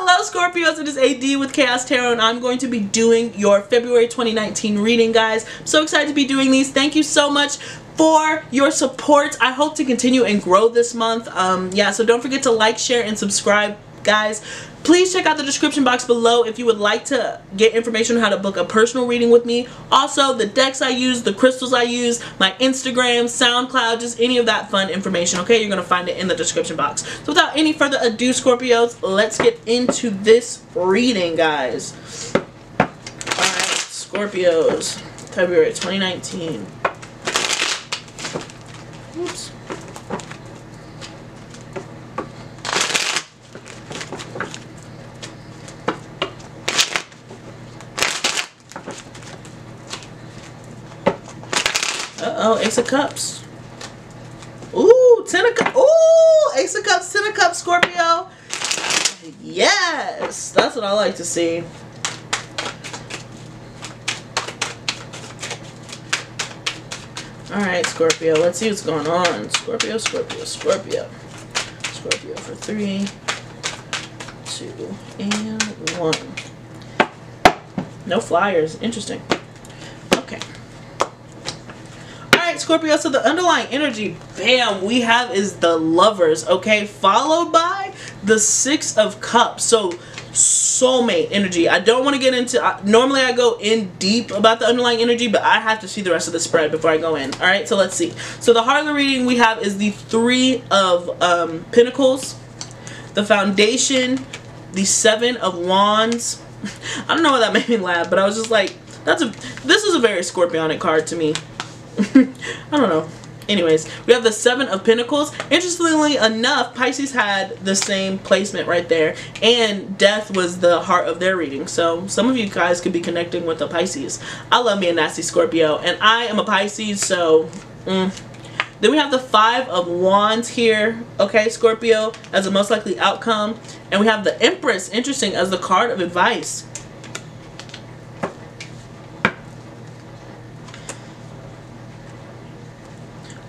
Hello Scorpios, it is AD with Kayxz Tarot, and I'm going to be doing your February 2019 reading, guys. I'm so excited to be doing these. Thank you so much for your support. I hope to continue and grow this month. Yeah, so don't forget to like, share, and subscribe, guys. Please check out the description box below if you would like to get information on how to book a personal reading with me. Also, the decks I use, the crystals I use, my Instagram, SoundCloud, just any of that fun information, okay? You're going to find it in the description box. So without any further ado, Scorpios, let's get into this reading, guys. Alright, Scorpios, February 2019. Oops. Uh-oh, Ace of Cups. Ooh, Ten of Cups. Ooh, Ace of Cups, Ten of Cups, Scorpio. Yes, that's what I like to see. Alright, Scorpio, let's see what's going on. Scorpio, Scorpio, Scorpio. Scorpio for 3, 2, and 1. No flyers. Interesting. Okay. Scorpio, so the underlying energy, bam, we have is the Lovers, okay, followed by the Six of Cups. So soulmate energy. I don't want to get into, normally I go in deep about the underlying energy, but I have to see the rest of the spread before I go in. All right, so let's see. So the heart of the reading we have is the Three of Pentacles, the Foundation, the Seven of Wands. I don't know why that made me laugh, but I was just like, this is a very Scorpionic card to me. I don't know. Anyways, we have the Seven of Pentacles. Interestingly enough, Pisces had the same placement right there, and Death was the heart of their reading. So some of you guys could be connecting with a Pisces. I love me a nasty Scorpio, and I am a Pisces, so Then we have the Five of Wands here, okay, Scorpio, as a most likely outcome. And we have the Empress, interesting, as the card of advice.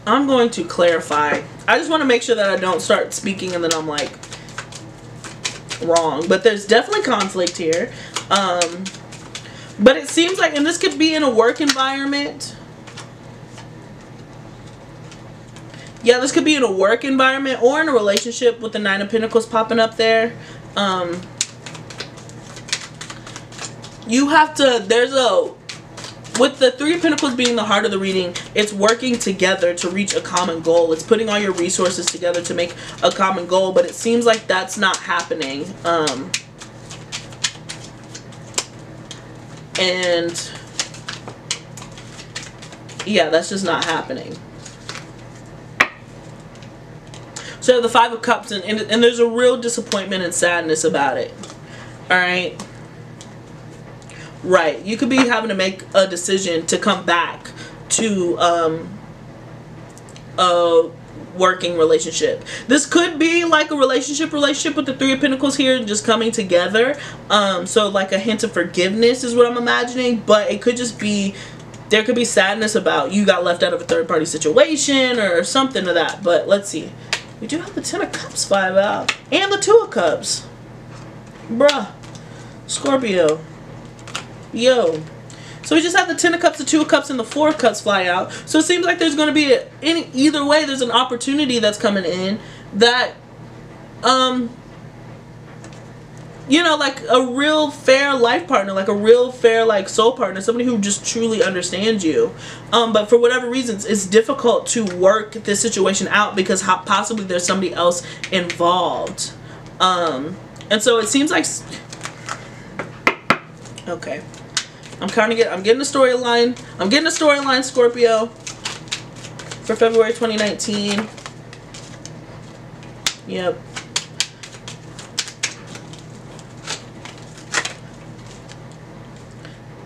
I'm going to clarify. I just want to make sure that I don't start speaking and then I'm like wrong. But there's definitely conflict here. But it seems like, and this could be in a work environment. Yeah, this could be in a work environment or in a relationship with the Nine of Pentacles popping up there. You have to, with the Three of Pentacles being the heart of the reading, it's working together to reach a common goal. It's putting all your resources together to make a common goal, but it seems like that's not happening. And yeah, that's just not happening. So the Five of Cups, and there's a real disappointment and sadness about it. Alright? Right, you could be having to make a decision to come back to a working relationship. This could be like a relationship with the Three of Pentacles here, just coming together. So like a hint of forgiveness is what I'm imagining, but it could just be, there could be sadness about you got left out of a third-party situation or something to that. But let's see. We do have the Ten of Cups 5 out, and the Two of Cups. Bruh. Scorpio. Yo. So we just have the Ten of Cups, the Two of Cups, and the Four of Cups fly out. So it seems like there's going to be either way, there's an opportunity that's coming in that, you know, like a real fair life partner, like a real fair like soul partner, somebody who just truly understands you. But for whatever reasons, it's difficult to work this situation out because possibly there's somebody else involved. And so it seems like, okay. I'm getting the storyline. I'm getting the storyline, Scorpio, for February 2019. Yep.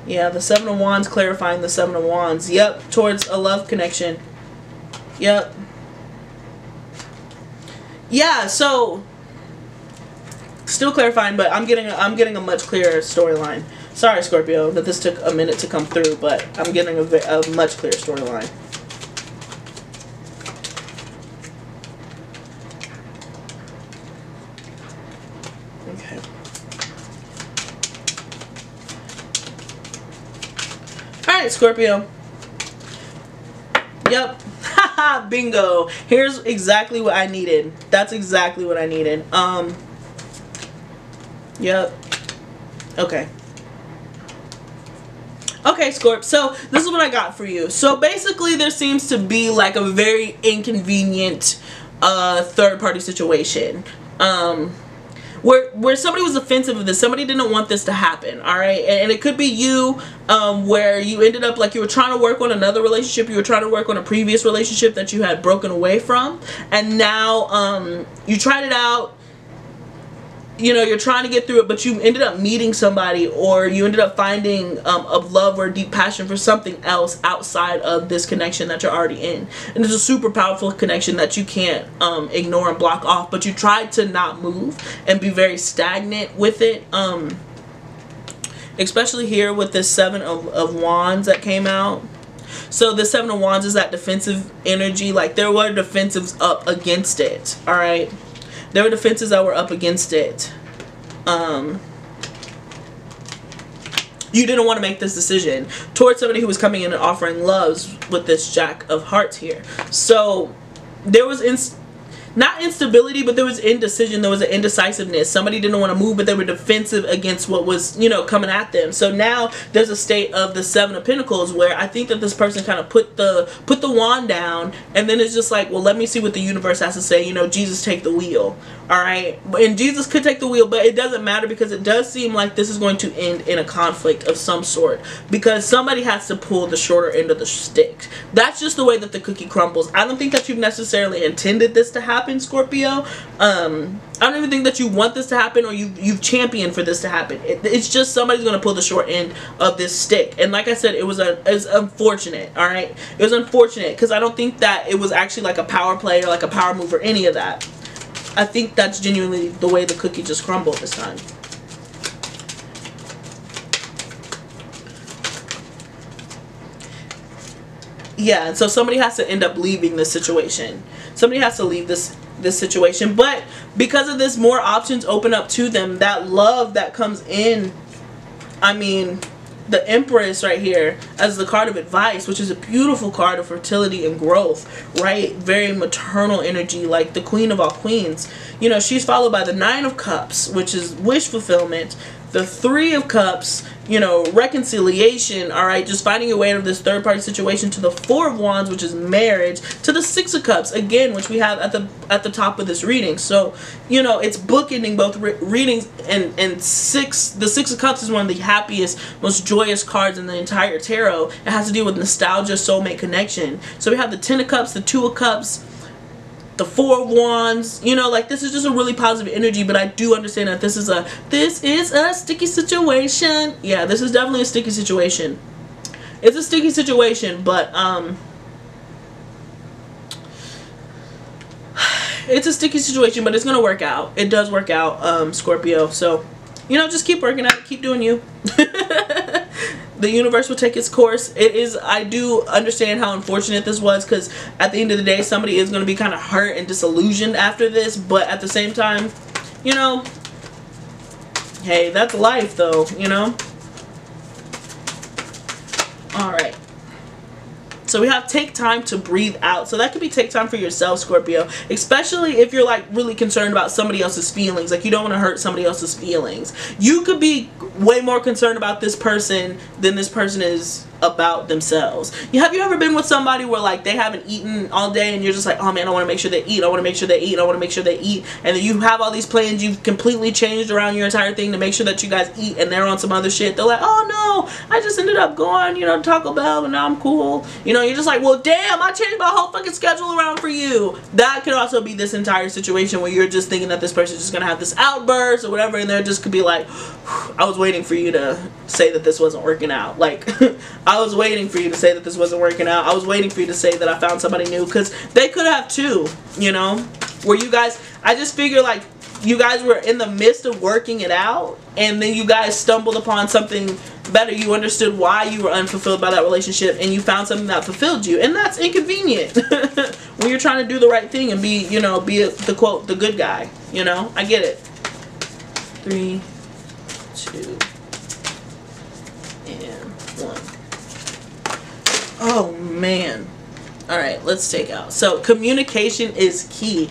Yeah, the Seven of Wands clarifying the Seven of Wands. Yep, towards a love connection. Yep. Yeah, so still clarifying, but I'm getting a much clearer storyline. Sorry, Scorpio, that this took a minute to come through, but I'm getting a much clearer storyline. Okay. right, Scorpio. Yep. Haha, bingo. Here's exactly what I needed. That's exactly what I needed. Yep. Okay. Okay, Scorp, so this is what I got for you. So basically there seems to be like a very inconvenient third-party situation. Where somebody was offensive of this, somebody didn't want this to happen, all right? And it could be you, where you ended up like you were trying to work on another relationship, you were trying to work on a previous relationship that you had broken away from, and now you tried it out, you know, you're trying to get through it, but you ended up meeting somebody, or you ended up finding a love or a deep passion for something else outside of this connection that you're already in. And it's a super powerful connection that you can't ignore and block off, but you tried to not move and be very stagnant with it. Especially here with this Seven of Wands that came out. So the Seven of Wands is that defensive energy. Like there were defensives up against it, all right? There were defenses that were up against it. You didn't want to make this decision towards somebody who was coming in and offering loves with this Jack of Hearts here. So there was not instability, but there was indecision. There was an indecisiveness. Somebody didn't want to move, but they were defensive against what was, you know, coming at them. So now there's a state of the Seven of Pentacles where I think that this person kind of put the wand down, and then it's just like, well, let me see what the universe has to say. You know, Jesus, take the wheel. All right, and Jesus could take the wheel, but it doesn't matter because it does seem like this is going to end in a conflict of some sort because somebody has to pull the shorter end of the stick. That's just the way that the cookie crumbles. I don't think that you've necessarily intended this to happen, Scorpio. I don't even think that you want this to happen or you've championed for this to happen. It's just somebody's going to pull the short end of this stick. And like I said, it was unfortunate, all right? It was unfortunate because I don't think that it was actually like a power play or like a power move or any of that. I think that's genuinely the way the cookie just crumbled this time. Yeah, and so somebody has to end up leaving this situation. Somebody has to leave this situation. But because of this, more options open up to them. That love that comes in, I mean, the Empress right here as the card of advice, which is a beautiful card of fertility and growth, right? Very maternal energy, like the Queen of all queens. You know, she's followed by the Nine of Cups, which is wish fulfillment. The Three of Cups, you know, reconciliation, all right, just finding your way out of this third-party situation, to the Four of Wands, which is marriage, to the Six of Cups, again, which we have at the top of this reading. So, you know, it's bookending both readings, and the Six of Cups is one of the happiest, most joyous cards in the entire tarot. It has to do with nostalgia, soulmate connection. So we have the Ten of Cups, the Two of Cups, the Four of Wands. You know, like, this is just a really positive energy, but I do understand that this is a sticky situation. Yeah, this is definitely a sticky situation. It's a sticky situation, but it's a sticky situation, but it's gonna work out. It does work out, Scorpio. So, you know, just keep working at it, keep doing you. The universe will take its course. It is, I do understand how unfortunate this was, because at the end of the day, somebody is going to be kind of hurt and disillusioned after this, but at the same time, you know, hey, that's life though, you know. Alright. So we have take time to breathe out. So that could be take time for yourself, Scorpio. Especially if you're like really concerned about somebody else's feelings. Like you don't want to hurt somebody else's feelings. You could be way more concerned about this person than this person is about themselves. Have you ever been with somebody where like they haven't eaten all day and you're just like, oh man, I want to make sure they eat, I want to make sure they eat, I want to make sure they eat, and then you have all these plans, you've completely changed around your entire thing to make sure that you guys eat, and they're on some other shit. They're like, oh no, I just ended up going, you know, Taco Bell and now I'm cool. You know, you're just like, well damn, I changed my whole fucking schedule around for you. That could also be this entire situation where you're just thinking that this person's just gonna have this outburst or whatever, and they're just could be like, I was waiting for you to say that this wasn't working out. Like I was waiting for you to say that this wasn't working out. I was waiting for you to say that I found somebody new, because they could have too, you know, where you guys, I just figure like you guys were in the midst of working it out, and then you guys stumbled upon something better. You understood why you were unfulfilled by that relationship, and you found something that fulfilled you, and that's inconvenient when you're trying to do the right thing and be, you know, be the quote, the good guy, you know. I get it. 3, 2, and 1. Oh man. Alright, let's take out. So communication is key.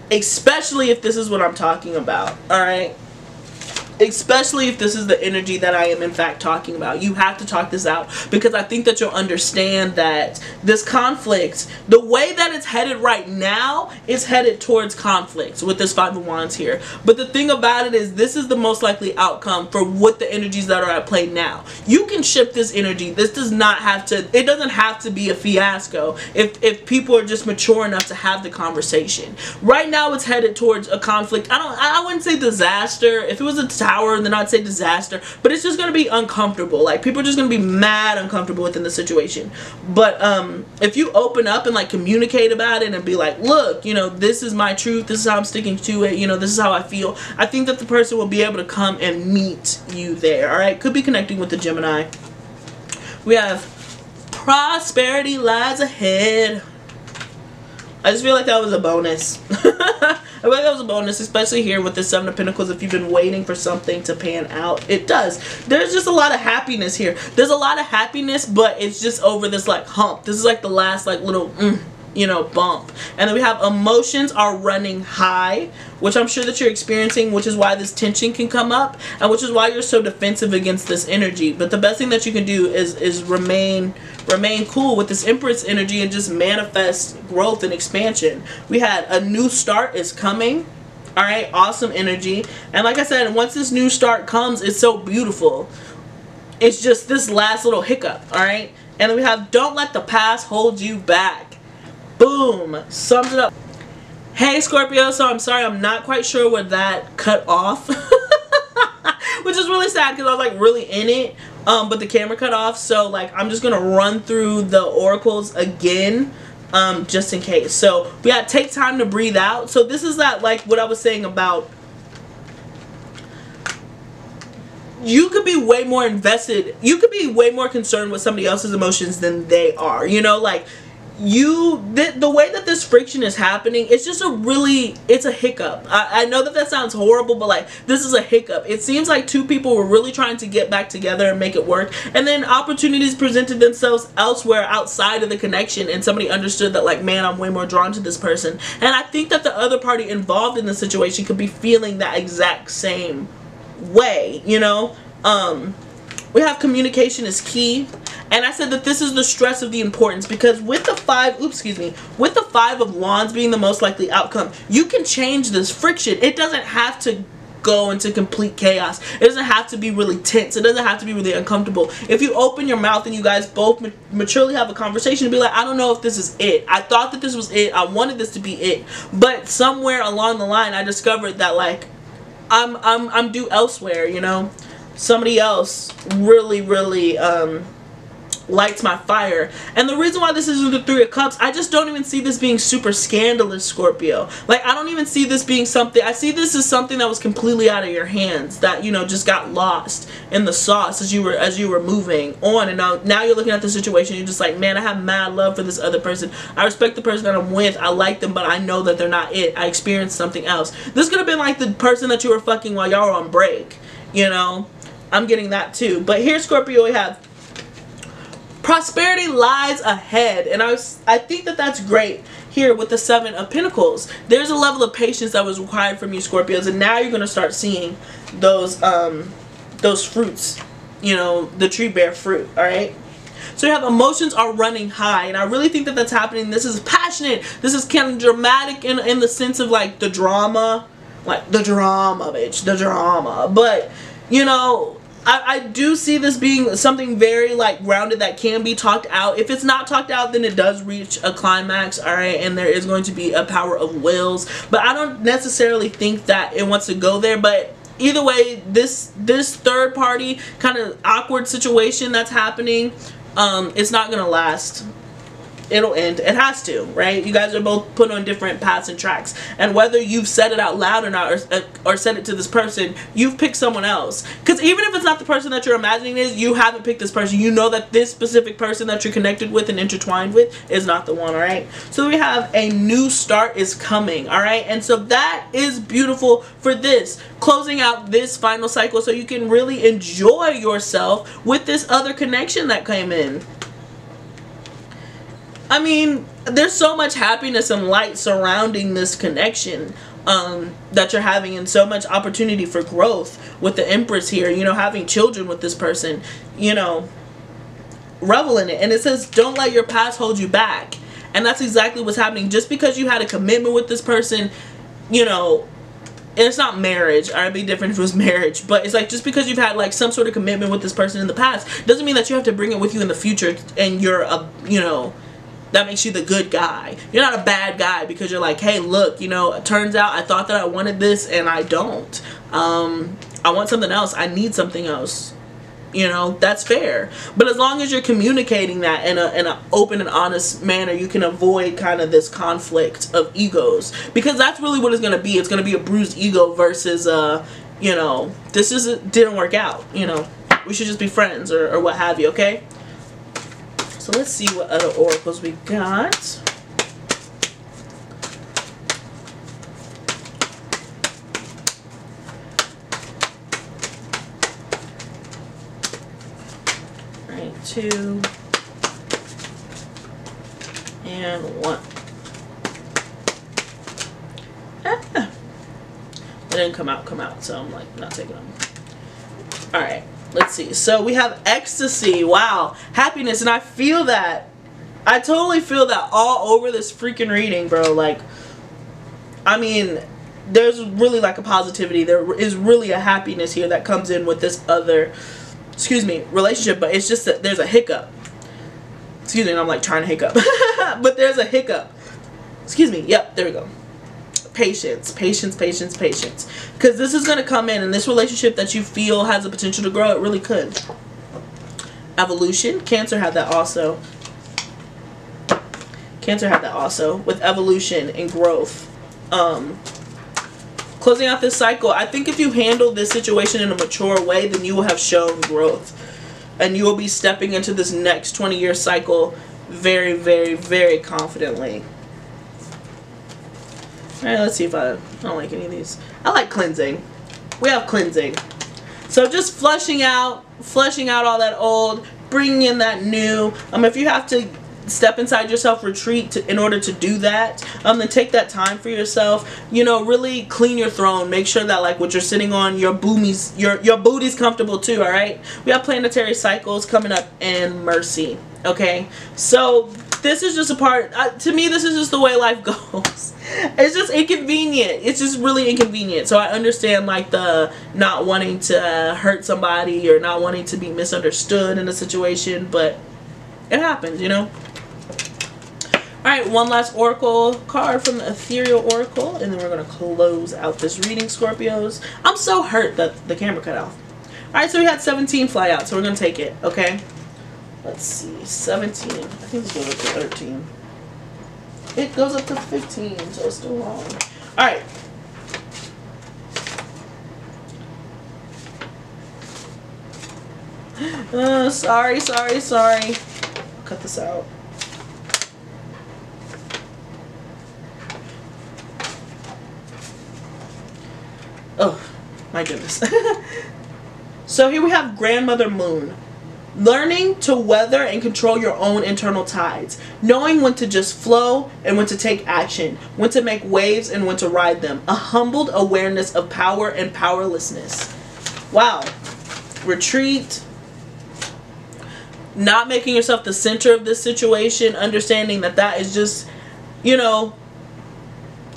Especially if this is what I'm talking about. Alright? Especially if this is the energy that I am in fact talking about. You have to talk this out, because I think that you'll understand that this conflict, the way that it's headed right now, is headed towards conflict with this Five of Wands here. But the thing about it is, this is the most likely outcome for what the energies that are at play now. You can shift this energy. This does not have to, it doesn't have to be a fiasco if people are just mature enough to have the conversation. Right now it's headed towards a conflict. I wouldn't say disaster. If it was a tower, then I'd say disaster, but it's just gonna be uncomfortable. Like, people are just gonna be mad uncomfortable within the situation. But if you open up and like communicate about it and be like, look, you know, this is my truth, this is how I'm sticking to it, you know, this is how I feel, I think that the person will be able to come and meet you there. All right, could be connecting with the Gemini. We have prosperity lies ahead. I just feel like that was a bonus. I feel like that was a bonus, especially here with the Seven of Pentacles. If you've been waiting for something to pan out, it does. There's just a lot of happiness here. There's a lot of happiness, but it's just over this like hump. This is like the last like little you know, bump. And then we have emotions are running high, which I'm sure that you're experiencing, which is why this tension can come up, and which is why you're so defensive against this energy. But the best thing that you can do is remain cool with this Empress energy and just manifest growth and expansion. We had a new start is coming. All right, awesome energy. And like I said, once this new start comes, it's so beautiful. It's just this last little hiccup. All right, and then we have don't let the past hold you back. Boom, sums it up. Hey Scorpio, so I'm sorry, I'm not quite sure where that cut off. Which is really sad, because I was like really in it, but the camera cut off. So like, I'm just gonna run through the oracles again, just in case. So we gotta take time to breathe out. So this is that, like what I was saying about, you could be way more invested, you could be way more concerned with somebody else's emotions than they are, you know, like the way that this friction is happening, it's just it's a hiccup. I know that sounds horrible, but like, this is a hiccup. It seems like two people were really trying to get back together and make it work, and then opportunities presented themselves elsewhere outside of the connection, and somebody understood that like, man, I'm way more drawn to this person. And I think that the other party involved in the situation could be feeling that exact same way, you know. We have communication is key. And I said that this is the stress of the importance, because with the with the Five of Wands being the most likely outcome, you can change this friction. It doesn't have to go into complete chaos. It doesn't have to be really tense. It doesn't have to be really uncomfortable. If you open your mouth and you guys both maturely have a conversation and be like, I don't know if this is it. I thought that this was it. I wanted this to be it. But somewhere along the line, I discovered that like, I'm due elsewhere, you know. Somebody else really lights my fire. And the reason why this isn't the Three of Cups, I just don't even see this being super scandalous, Scorpio. Like, I don't even see this being something, I see this as something that was completely out of your hands, that, you know, just got lost in the sauce as you were moving on. And now you're looking at the situation, you're just like, man, I have mad love for this other person. I respect the person that I'm with. I like them, but I know that they're not it. I experienced something else. This could have been like the person that you were fucking while y'all were on break, you know. I'm getting that too. But here, Scorpio, we have prosperity lies ahead, and I think that that's great here with the Seven of Pentacles. There's a level of patience that was required from you, Scorpios, and now you're going to start seeing those fruits, you know, the tree bear fruit. All right, so you have emotions are running high, and I really think that that's happening. This is passionate, this is kind of dramatic in the sense of like the drama, bitch, the drama. But you know, I do see this being something very like grounded that can be talked out. If it's not talked out, then it does reach a climax, alright, and there is going to be a power of wills. But I don't necessarily think that it wants to go there. But either way, this third party kind of awkward situation that's happening, it's not gonna last. It'll end. It has to, right? You guys are both put on different paths and tracks, and whether you've said it out loud or not, or said it to this person, you've picked someone else. Because even if it's not the person that you're imagining is, you haven't picked this person. You know that this specific person that you're connected with and intertwined with is not the one. All right, so we have a new start is coming. All right, and so that is beautiful for this closing out this final cycle, so you can really enjoy yourself with this other connection that came in. I mean, there's so much happiness and light surrounding this connection that you're having, and so much opportunity for growth with the Empress here, you know, having children with this person, you know, revel in it. And it says, don't let your past hold you back. And that's exactly what's happening. Just because you had a commitment with this person, you know, and it's not marriage, or it'd be different if it was marriage, but it's like, just because you've had like some sort of commitment with this person in the past doesn't mean that you have to bring it with you in the future, and you're a, you know, that makes you the good guy. You're not a bad guy because you're like, hey, look, you know, it turns out I thought that I wanted this and I don't. I want something else. I need something else. You know, that's fair. But as long as you're communicating that in an open and honest manner, you can avoid kind of this conflict of egos. Because that's really what it's going to be. It's going to be a bruised ego versus, you know, this didn't work out. You know, we should just be friends, or what have you, okay? So let's see what other oracles we got. Alright, 2 and 1. Ah. It didn't come out, so I'm like not taking them. Alright. Let's see. So we have ecstasy. Wow. Happiness. And I feel that. I totally feel that all over this freaking reading, bro. Like, I mean, there's really like a positivity. There is really a happiness here that comes in with this other, excuse me, relationship. But it's just that there's a hiccup. Excuse me, and I'm like trying to hiccup. But there's a hiccup. Excuse me. Yep, there we go. Patience, patience, patience, patience. Because this is going to come in, and this relationship that you feel has the potential to grow, it really could. Evolution. Cancer had that also. Cancer had that also with evolution and growth. Closing out this cycle, I think if you handle this situation in a mature way, then you will have shown growth. And you will be stepping into this next 20-year cycle very, very, very confidently. Alright, let's see if I don't like any of these. I like cleansing. We have cleansing. So just flushing out all that old, bringing in that new. If you have to step inside yourself, retreat in order to do that, then take that time for yourself. You know, really clean your throne. Make sure that like what you're sitting on, your booty's comfortable too, alright? We have planetary cycles coming up in Mercy. Okay? So this is just a part, to me, this is just the way life goes. It's just inconvenient. It's just really inconvenient. So I understand like the not wanting to hurt somebody or not wanting to be misunderstood in a situation, but it happens, you know. Alright, one last oracle card from the Ethereal Oracle, and then we're going to close out this reading, Scorpios. I'm so hurt that the camera cut off. Alright, so we had 17 fly out, so we're going to take it, okay? Let's see, 17. I think this goes up to 13. It goes up to 15, so it's still long. Alright. Sorry. Cut this out. Oh, my goodness. So here we have Grandmother Moon. Learning to weather and control your own internal tides. Knowing when to just flow and when to take action. When to make waves and when to ride them. A humbled awareness of power and powerlessness. Wow. Retreat. Not making yourself the center of this situation. Understanding that that is just, you know,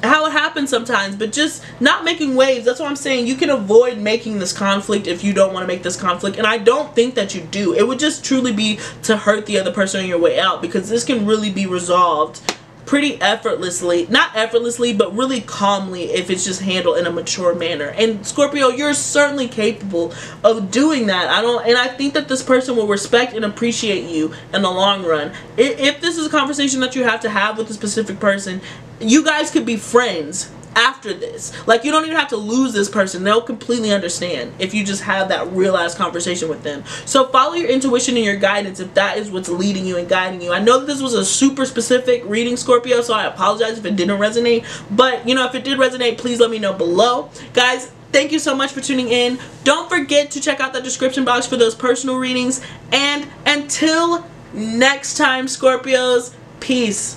how it happens sometimes, but just not making waves. That's what I'm saying. You can avoid making this conflict if you don't want to make this conflict, and I don't think that you do. It would just truly be to hurt the other person on your way out, because this can really be resolved pretty effortlessly. Not effortlessly, but really calmly if it's just handled in a mature manner. And Scorpio, you're certainly capable of doing that. I think that this person will respect and appreciate you in the long run. If this is a conversation that you have to have with a specific person, you guys could be friends after this. Like, you don't even have to lose this person. They'll completely understand if you just have that real-ass conversation with them. So follow your intuition and your guidance if that is what's leading you and guiding you. I know that this was a super specific reading, Scorpio, so I apologize if it didn't resonate. But, you know, if it did resonate, please let me know below. Guys, thank you so much for tuning in. Don't forget to check out the description box for those personal readings. And until next time, Scorpios, Peace.